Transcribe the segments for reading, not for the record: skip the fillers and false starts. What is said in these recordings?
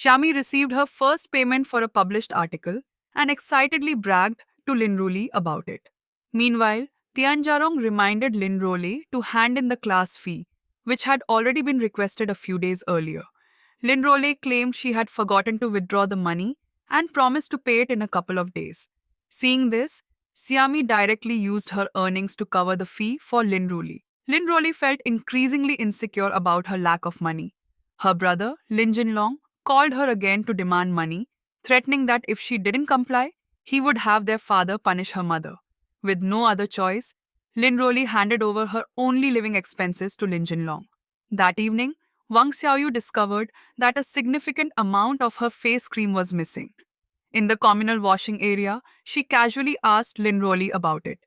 Xiaomi received her first payment for a published article and excitedly bragged to Lin Roli about it. Meanwhile, Tianjarong reminded Lin Roli to hand in the class fee, which had already been requested a few days earlier. Lin Roli claimed she had forgotten to withdraw the money and promised to pay it in a couple of days. Seeing this, Xiaomi directly used her earnings to cover the fee for Lin Roli. Lin Roli felt increasingly insecure about her lack of money. Her brother, Lin Jinlong, called her again to demand money, threatening that if she didn't comply, he would have their father punish her mother. With no other choice, Lin Roli handed over her only living expenses to Lin Jinlong. That evening, Wang Xiaoyu discovered that a significant amount of her face cream was missing. In the communal washing area, she casually asked Lin Roli about it.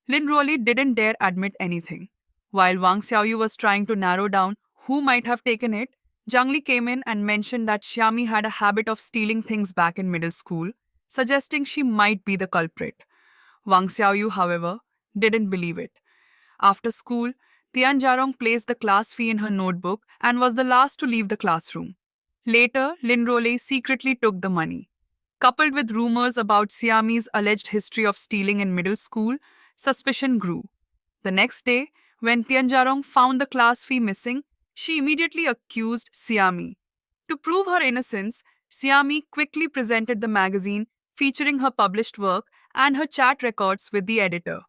Lin Roli didn't dare admit anything. While Wang Xiaoyu was trying to narrow down who might have taken it, Zhang Li came in and mentioned that Xiaomi had a habit of stealing things back in middle school, suggesting she might be the culprit. Wang Xiaoyu, however, didn't believe it. After school, Tian Jarong placed the class fee in her notebook and was the last to leave the classroom. Later, Lin Role secretly took the money. Coupled with rumors about Xiaomi's alleged history of stealing in middle school, suspicion grew. The next day, when Tianjarong found the class fee missing, she immediately accused Xiaomi. To prove her innocence, Xiaomi quickly presented the magazine featuring her published work and her chat records with the editor.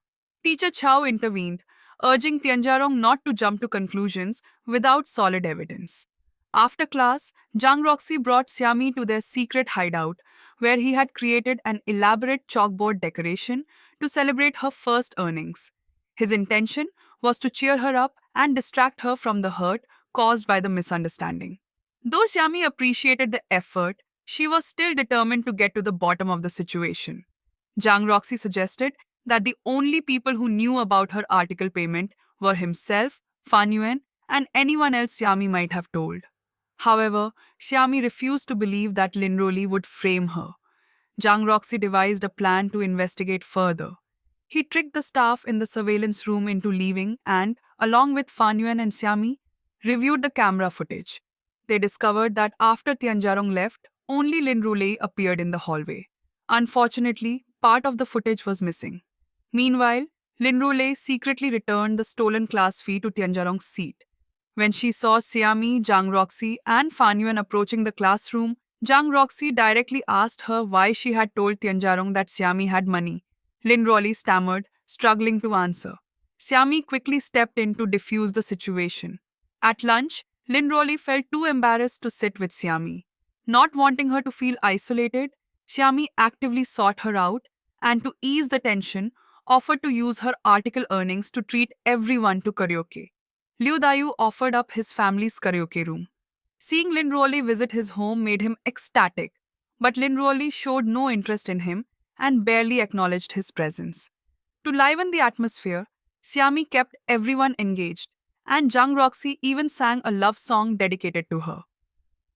Teacher Chao intervened, urging Tianjarong not to jump to conclusions without solid evidence. After class, Zhang Roxy brought Xiaomi to their secret hideout, where he had created an elaborate chalkboard decoration to celebrate her first earnings. His intention was to cheer her up and distract her from the hurt caused by the misunderstanding. Though Xiaomi appreciated the effort, she was still determined to get to the bottom of the situation. Zhang Roxy suggested that the only people who knew about her article payment were himself, Fan Yuan, and anyone else Xiaomi might have told. However, Xiaomi refused to believe that Lin Roli would frame her. Zhang Roxy devised a plan to investigate further. He tricked the staff in the surveillance room into leaving and, along with Fan Yuan and Xiaomi, reviewed the camera footage. They discovered that after Tianjarong left, only Lin Roli appeared in the hallway. Unfortunately, part of the footage was missing. Meanwhile, Lin Roli secretly returned the stolen class fee to Tianjarong's seat. When she saw Xiaomi, Zhang Roxy, and Fan Yuan approaching the classroom, Zhang Roxy directly asked her why she had told Tianjarong that Xiaomi had money. Lin Roli stammered, struggling to answer. Xiaomi quickly stepped in to defuse the situation. At lunch, Lin Roli felt too embarrassed to sit with Xiaomi. Not wanting her to feel isolated, Xiaomi actively sought her out and, to ease the tension, offered to use her article earnings to treat everyone to karaoke. Liu Dayu offered up his family's karaoke room. Seeing Lin Roli visit his home made him ecstatic, but Lin Roli showed no interest in him and barely acknowledged his presence. To liven the atmosphere, Xiaomi kept everyone engaged, and Zhang Roxy even sang a love song dedicated to her.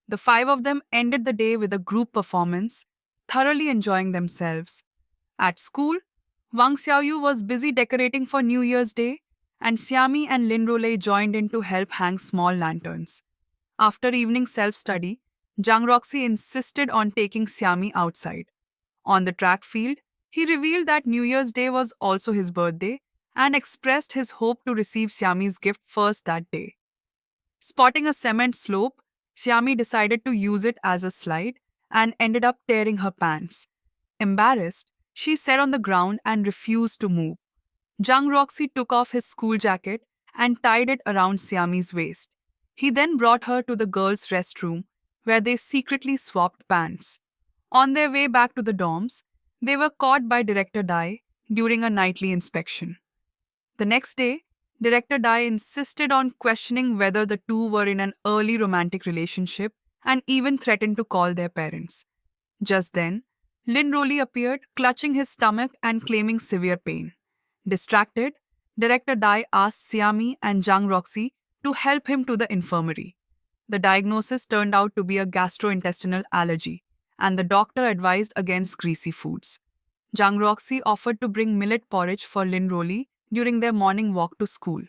The five of them ended the day with a group performance, thoroughly enjoying themselves. At school, Wang Xiaoyu was busy decorating for New Year's Day, and Xiaomi and Lin Role joined in to help hang small lanterns. After evening self-study, Zhang Roxy insisted on taking Xiaomi outside. On the track field, he revealed that New Year's Day was also his birthday and expressed his hope to receive Xiaomi's gift first that day. Spotting a cement slope, Xiaomi decided to use it as a slide and ended up tearing her pants. Embarrassed, she sat on the ground and refused to move. Zhang Roxy took off his school jacket and tied it around Xiaomi's waist. He then brought her to the girls' restroom, where they secretly swapped pants. On their way back to the dorms, they were caught by Director Dai during a nightly inspection. The next day, Director Dai insisted on questioning whether the two were in an early romantic relationship and even threatened to call their parents. Just then, Lin Roli appeared, clutching his stomach and claiming severe pain. Distracted, Director Dai asked Xiaomi and Zhang Roxy to help him to the infirmary. The diagnosis turned out to be a gastrointestinal allergy, and the doctor advised against greasy foods. Zhang Roxy offered to bring millet porridge for Lin Roli during their morning walk to school.